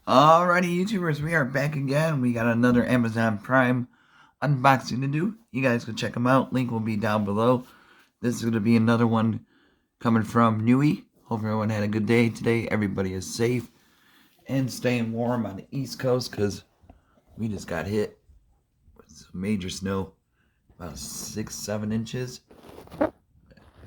Alrighty, YouTubers, we are back again. We got another Amazon Prime unboxing to do. You guys can check them out. Link will be down below. This is going to be another one coming from Nooie. Hope everyone had a good day today. Everybody is safe and staying warm on the East Coast because we just got hit with some major snow. About 6-7 inches.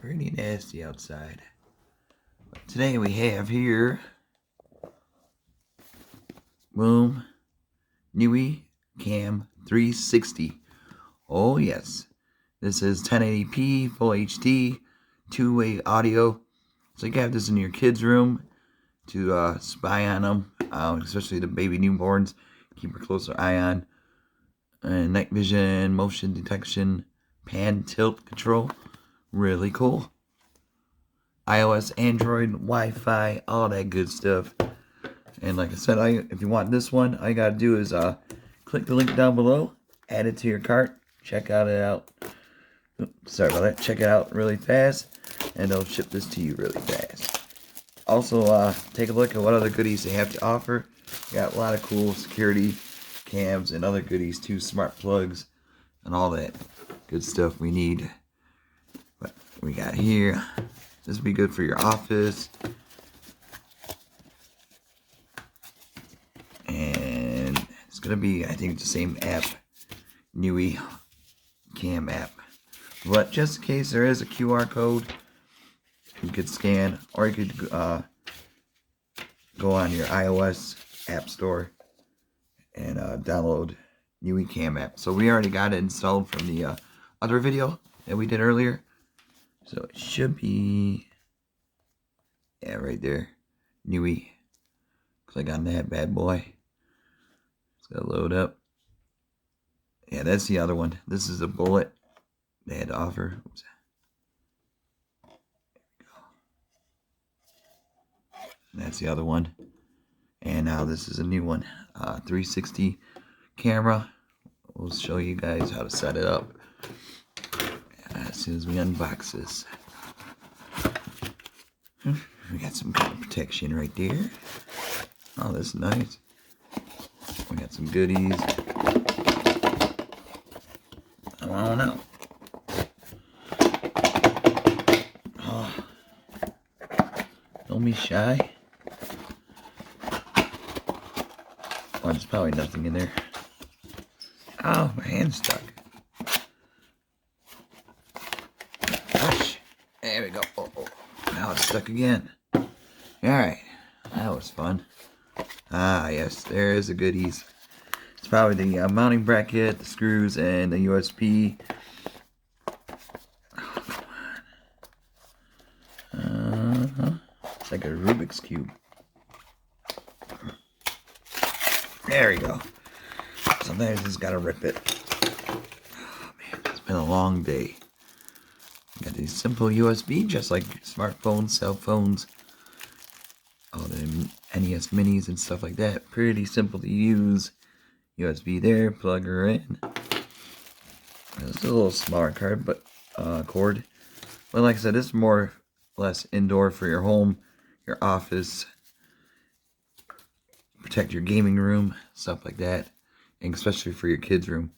Pretty nasty outside. But today we have here... Boom. Nooie Cam 360. Oh yes. This is 1080p, full HD, two-way audio. So you can have this in your kids' room to spy on them, especially the baby newborns. Keep a closer eye on. Night vision, motion detection, pan tilt control. Really cool. iOS, Android, Wi-Fi, all that good stuff. And like I said, if you want this one, all you gotta do is click the link down below, add it to your cart, check it out. Oops, sorry about that. Check it out really fast, and they'll ship this to you really fast. Also, take a look at what other goodies they have to offer. Got a lot of cool security cams and other goodies too, smart plugs, and all that good stuff we need. What we got here, this will be good for your office. And it's going to be, I think, the same app, Nooie Cam app. But just in case there is a QR code, you could scan, or you could go on your iOS app store and download Nooie Cam app. So we already got it installed from the other video that we did earlier. So it should be, yeah, right there, Nooie. Click on that bad boy. Gotta load up. Yeah, that's the other one. This is a bullet they had to offer. Oops. There we go. And that's the other one. And now this is a new one. 360 camera. We'll show you guys how to set it up as soon as we unbox this. We got some kind of protection right there. Oh, that's nice. We got some goodies. I don't know. Oh. Don't be shy. Oh, there's probably nothing in there. Oh, my hand's stuck. Gosh. There we go. Oh. Now it's stuck again. Alright. That was fun. Ah, yes, there's the goodies. It's probably the mounting bracket, the screws, and the USB. Oh, come on. It's like a Rubik's Cube. There we go. Sometimes you just gotta rip it. Oh, man, it's been a long day. Got these simple USB, just like smartphones, cell phones. Oh, the NES minis and stuff like that. Pretty simple to use. USB there, plug her in. It's a little smaller card, but cord. But like I said, this is more or less indoor for your home, your office. Protect your gaming room, stuff like that. And especially for your kids' room.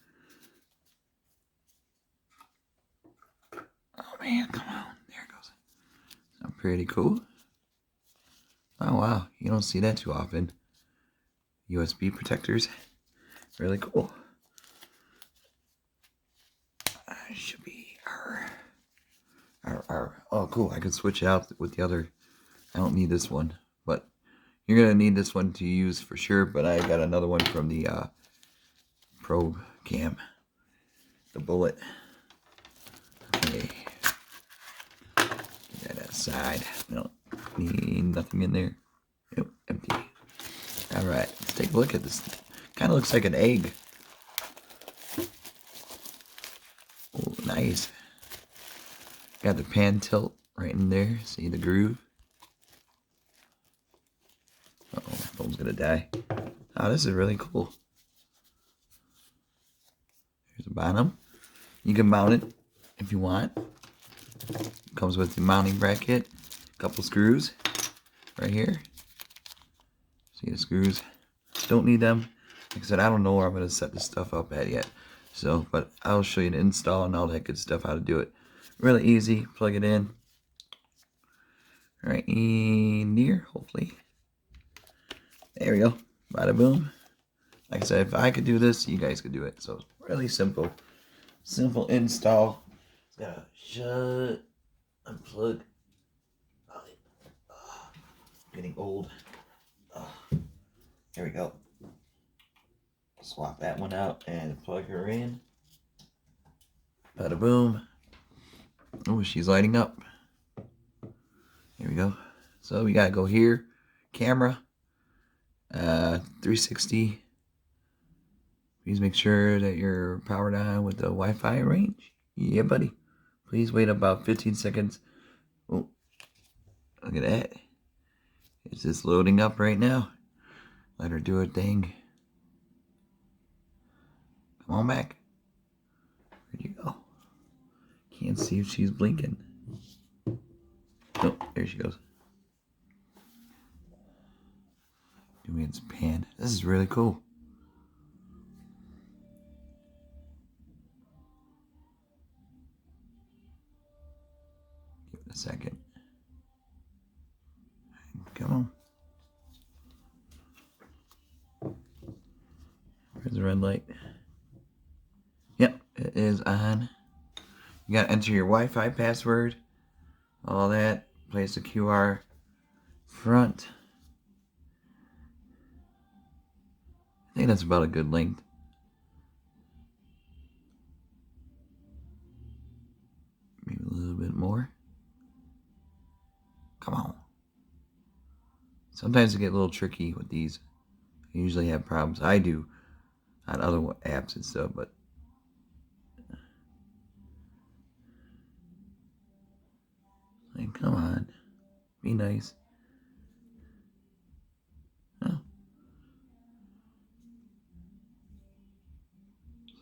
Oh man, come on. There it goes. Sounds pretty cool. Oh wow, you don't see that too often. USB protectors, really cool. Should be oh cool, I can switch out with the other. I don't need this one, but you're gonna need this one to use for sure. But I got another one from the Pro Cam, the bullet. Okay, get that aside. No. Need nothing in there. Nope, empty. Alright, let's take a look at this. Kind of looks like an egg. Oh, nice. Got the pan tilt right in there. See the groove? Uh oh, my phone's gonna die. Oh, this is really cool. Here's the bottom. You can mount it if you want. Comes with the mounting bracket. Couple screws right here. See the screws don't need them. Like I said, I don't know where I'm going to set this stuff up at yet. So, but I'll show you the install and all that good stuff, how to do it. Really easy. Plug it in. Right in here, hopefully. There we go. Bada boom. Like I said, if I could do this, you guys could do it. So, really simple. Simple install. Just gotta shut, unplug. Getting old. Here we go. Swap that one out and plug her in. Bada boom. Oh, she's lighting up. Here we go. So we gotta go here. Camera. 360. Please make sure that you're powered on with the Wi-Fi range. Yeah, buddy. Please wait about 15 seconds. Oh, look at that. It's just loading up right now. Let her do her thing. Come on back. Where'd you go? Can't see if she's blinking. Oh, there she goes. Doing its pan. This is really cool. Give it a second. Come on. Where's the red light? Yep, it is on. You gotta enter your Wi-Fi password. All that. Place the QR front. I think that's about a good length. Maybe a little bit more. Come on. Sometimes it get a little tricky with these. I usually have problems. I do on other apps and stuff, but like, come on, be nice. Oh,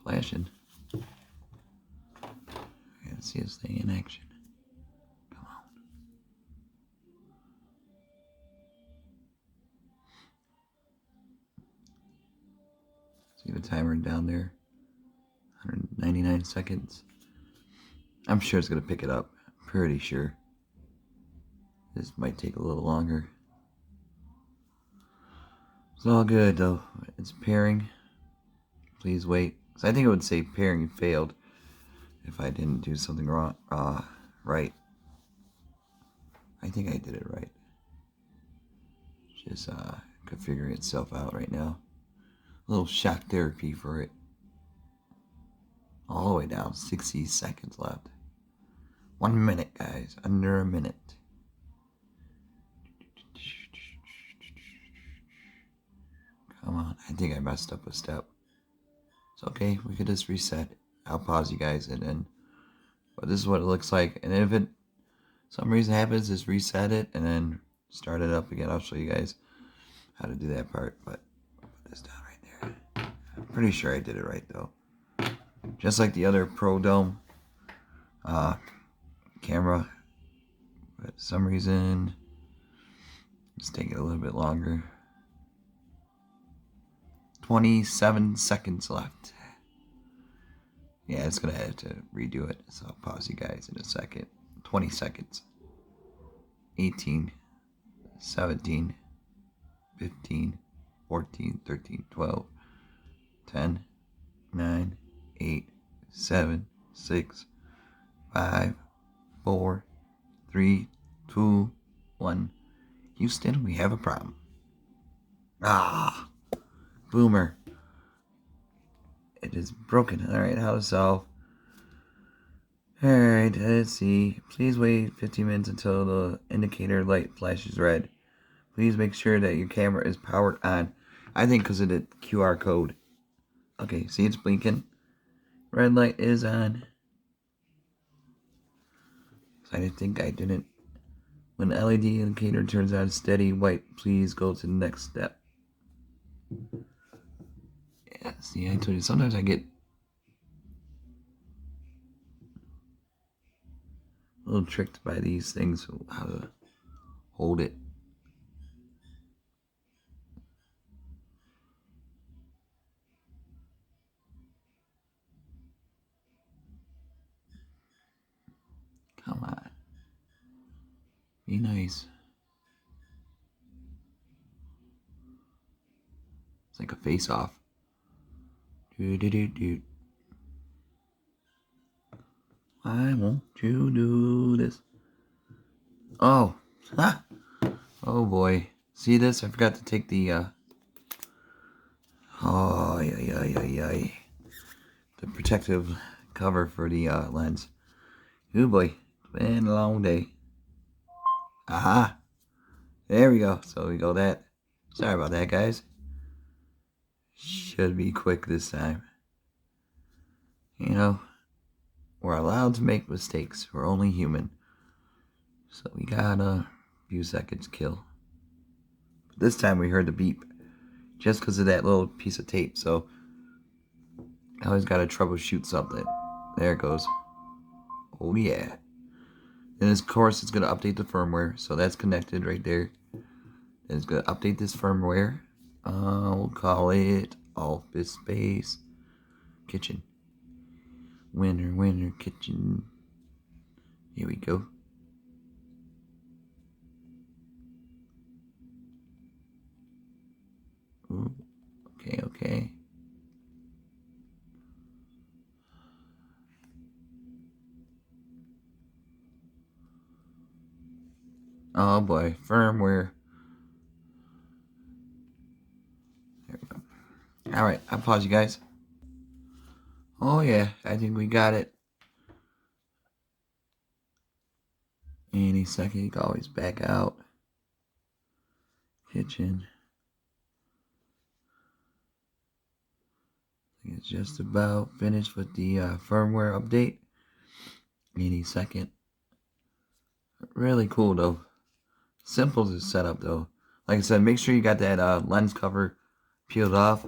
flashing. I gotta see this thing in action. Come on. See the timer down there. 199 seconds. I'm sure it's gonna pick it up. Pretty sure. This might take a little longer. It's all good though. It's pairing. Please wait. So I think it would say pairing failed if I didn't do something wrong. Right. I think I did it right. Just configuring itself out right now. A little shock therapy for it. All the way down. 60 seconds left. 1 minute, guys. Under a minute. Come on. I think I messed up a step. It's okay. We could just reset. I'll pause you guys and then. But this is what it looks like. And if it some reason happens, just reset it and then start it up again. I'll show you guys how to do that part. But I'll put this down right there. I'm pretty sure I did it right though. Just like the other Pro Dome camera. But for some reason, it's taking a little bit longer. 27 seconds left. Yeah, it's gonna have to redo it. So I'll pause you guys in a second. 20 seconds. 18, 17, 15, 14, 13, 12, 10, 9, 8, 7, 6, 5, 4, 3, 2, 1. Houston, we have a problem. Boomer. It is broken. Alright, how to solve. Alright, let's see. Please wait 15 minutes until the indicator light flashes red. Please make sure that your camera is powered on. I think because of the QR code. Okay, see it's blinking. Red light is on. I think I didn't. When the LED indicator turns on steady white, please go to the next step. Yeah, see, I told you, sometimes I get a little tricked by these things, how to hold it. Be nice. It's like a face-off. Do. Why won't you do this? Oh, ha! Oh boy. See this? I forgot to take the, oh, yeah. The protective cover for the, lens. Oh boy. It's been a long day. Aha! There we go. So we go that. Sorry about that, guys. Should be quick this time. You know, we're allowed to make mistakes. We're only human. So we got a few seconds kill. But this time we heard the beep. Just because of that little piece of tape. So I always got to troubleshoot something. There it goes. Oh yeah. And of course it's going to update the firmware. So that's connected right there. And it's going to update this firmware. We'll call it Office Space Kitchen. Winner kitchen. Here we go. Ooh, okay. Oh boy, firmware. There we go. Alright, I'll pause you guys. Oh yeah, I think we got it. Any second, you can always back out. Kitchen. I think it's just about finished with the firmware update. Any second. Really cool though. Simple to set up though. Like I said, make sure you got that lens cover peeled off.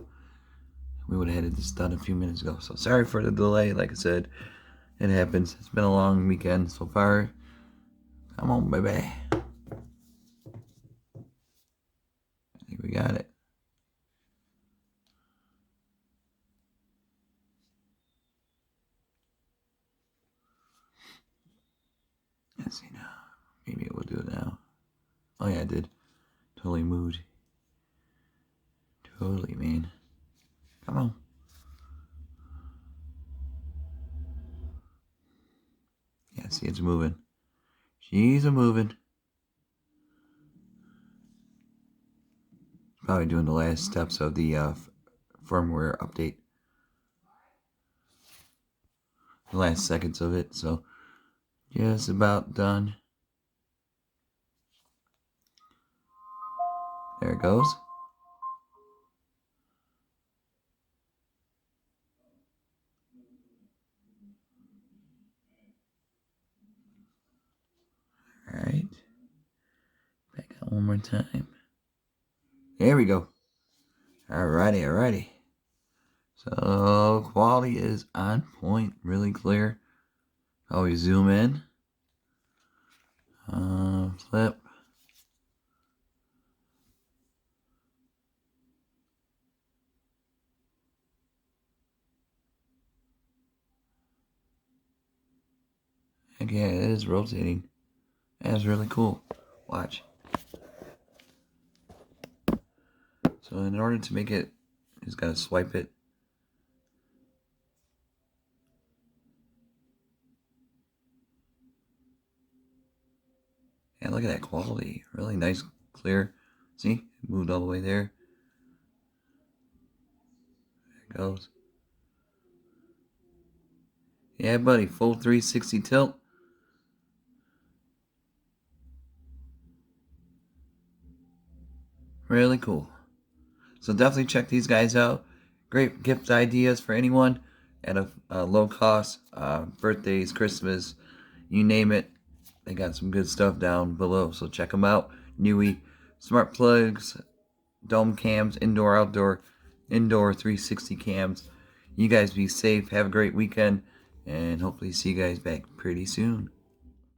We would have had this done a few minutes ago. So sorry for the delay. Like I said, it happens. It's been a long weekend so far. Come on, baby. I think we got it. Let's see now. Maybe it will do it now. Oh yeah, it did. Totally moved. Totally, man. Come on. Yeah, see, it's moving. She's a moving. Probably doing the last steps of the firmware update. The last seconds of it, so just about done. There it goes. Alright. Back out one more time. There we go. Alrighty. So quality is on point, really clear. Always zoom in. Flip. Heck yeah, it is rotating. That's really cool. Watch. So in order to make it, you just gotta swipe it. And look at that quality. Really nice, clear. See? It moved all the way there. There it goes. Yeah, buddy. Full 360 tilt. Really cool. So definitely check these guys out. Great gift ideas for anyone at a low cost. Birthdays, Christmas, you name it. They got some good stuff down below. So check them out. Nooie. Smart plugs, dome cams, indoor, outdoor, indoor 360 cams. You guys be safe. Have a great weekend. And hopefully see you guys back pretty soon.